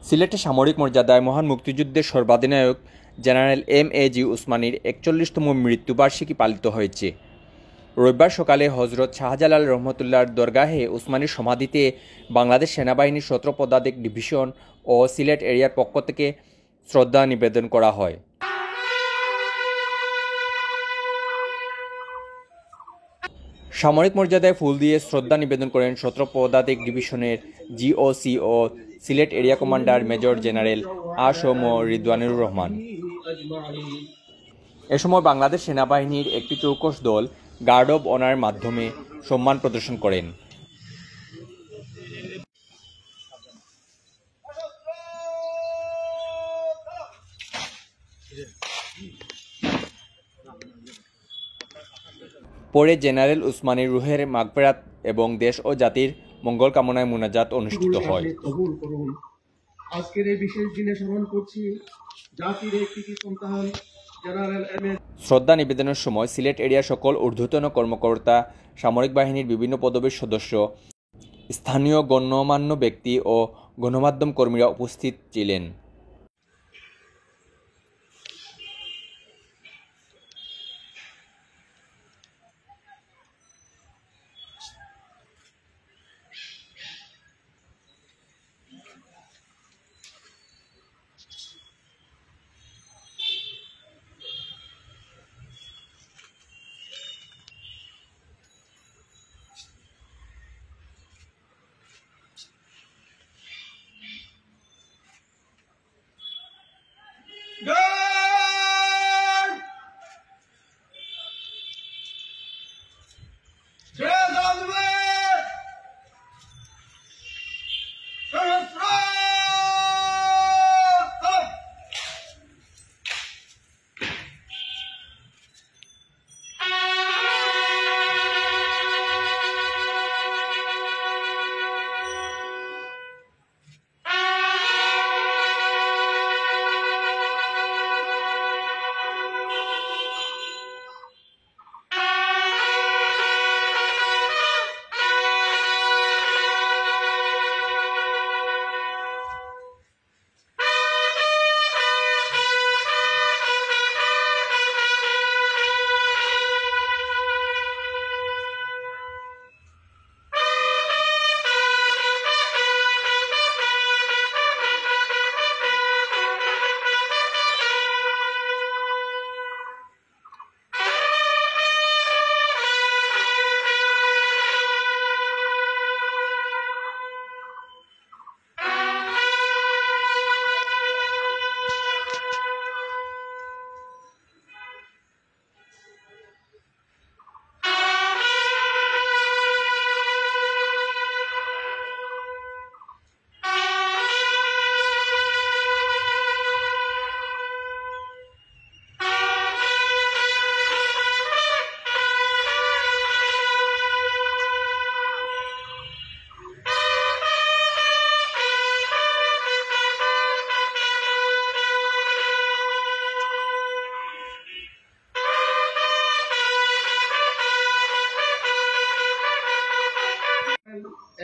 সিলেটে সামরিক মর্যাদায় মহান মুক্তিযুদ্ধের সর্বাধিনায়ক জেনারেল এম.এ.জি. উসমানীর ৪১তম মৃত্যুবার্ষিকী পালিত হয়েছে। রবিবার সকালে হজরত শাহজালাল রহমতুল্লাহর দরগাহে উসমানীর সমাধিতে বাংলাদেশ সেনাবাহিনীর ১৭ পদাতিক ডিভিশন ও সিলেট এরিয়ার পক্ষ থেকে শ্রদ্ধা নিবেদন করা হয়। সামরিক মর্যাদায় ফুল দিয়ে শ্রদ্ধা নিবেদন করেন ১৭ পদাতিক ডিভিশনের জিওসি ও Sylhet area commander major general আ.স.ম. রিদওয়ানুর রহমান। এ সময় বাংলাদেশ সেনাবাহিনীর একটি চৌকস দল গার্ড অব অনারের মাধ্যমে সম্মান প্রদর্শন করেন। পরে জেনারেল উসমানীর রুহের মাগফিরাত এবং দেশ ও জাতির মঙ্গল কামনায় মুনাজাত অনুষ্ঠিত হয়। আজকের এই বিশেষ দিনে স্মরণ করছি জাতির এই কৃতি সন্তান জেনারেল শ্রদ্ধা নিবেদনের সময় সিলেট এরিয়ার সকল ঊর্ধ্বতন কর্মকর্তা, সামরিক বাহিনীর বিভিন্ন পদবীর সদস্য, স্থানীয় গণ্যমান্য ব্যক্তি ও গণমাধ্যম কর্মীরা উপস্থিত ছিলেন।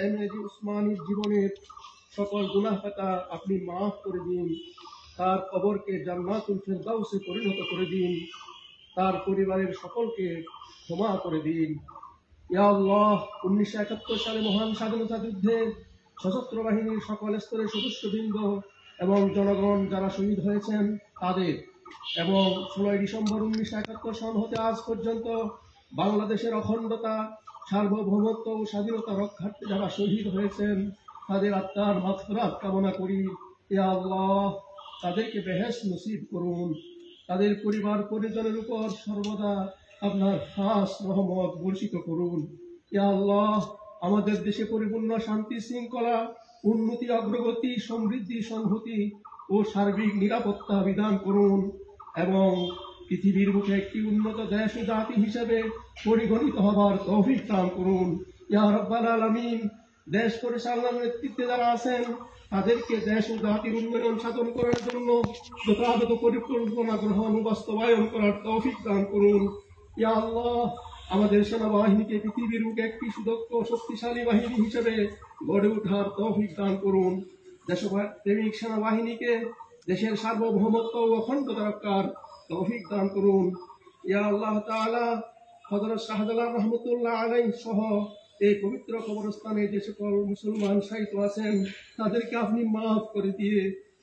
এম.এ.জি. উসমানীর জীবনের সকল গুনাহ খাতা আপনি মাফ করে দিন, তার কবরকে জান্নাতুল ফেরদাউসে পরিণত করে দিন, তার পরিবারের সকলকে ক্ষমা করে দিন। ইয়া আল্লাহ, 1971 সালে মহান স্বাধীনতা যুদ্ধে সশস্ত্র বাহিনীর সকল স্তরের সদস্যবৃন্দ এবং জনগণ যারা শহীদ হয়েছেন তাদের, এবং 16 ডিসেম্বর 1971 সন হতে আজ পর্যন্ত বাংলাদেশের অখণ্ডতা, সার্বভৌমত্ব ও স্বাধীনতা রক্ষার্থে যারা শহীদ হয়েছেন তাদের আত্মার মাগফিরাত কামনা করি। ইয়া আল্লাহ, তাদেরকে বেহেশত নসিব করুন, তাদের পরিবার পরিজনের উপর সর্বদা আপনার খাস রহমত বর্ষিত করুন। ইয়া আল্লাহ, আমাদের দেশে পরিপূর্ণ শান্তি শৃঙ্খলা, উন্নতি, অগ্রগতি, সমৃদ্ধি, সংহতি ও সার্বিক নিরাপত্তা বিধান করুন এবং পৃথিবীর বুকে একটি উন্নত দেশ ও জাতি হিসেবে পরিগণিত হবার তৌফিক দান করুন। ইয়া রাব্বাল আলামিন, দেশ পরিচালনার নেতৃত্বে যারা আছেন তাদেরকে দেশ ও জাতির উন্নয়ন সাধন করার জন্য যথাযথ পরিকল্পনা গ্রহণ ও বাস্তবায়ন করার তৌফিক দান করুন। ইয়া আল্লাহ, আমাদের সেনাবাহিনীকে পৃথিবীর বুকে একটি সুদক্ষ শক্তিশালী বাহিনী হিসেবে গড়ে ওঠার তৌফিক দান করুন। দেশপ্রেমিক সেনাবাহিনীকে দেশের সার্বভৌমত্ব ও অখণ্ডতা রক্ষার তৌফিক দান করুন। ইয়া আল্লাহ তাআলা, হযরত শাহজালাল রহমতুল্লাহ আলাইহি সহ এই পবিত্র কবরস্থানে যে সকল মুসলমান শায়িত আছেন তাদেরকে আপনি মাফ করে দিয়ে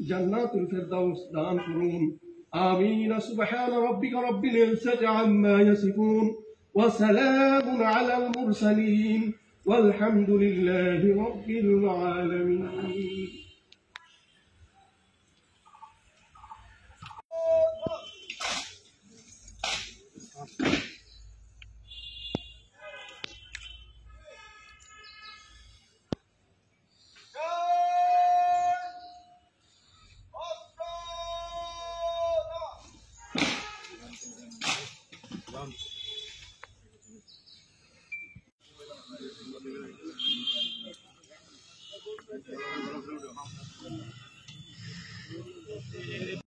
জান্নাতুল ফেরদাউস দান করুন। আমিন। সুবহান রাব্বিকা রাব্বিল ইজ্জাতি আম্মা ইয়াসিফুন ওয়া সালামুন আলাল মুরসালিন والحمد لله رب العالمين.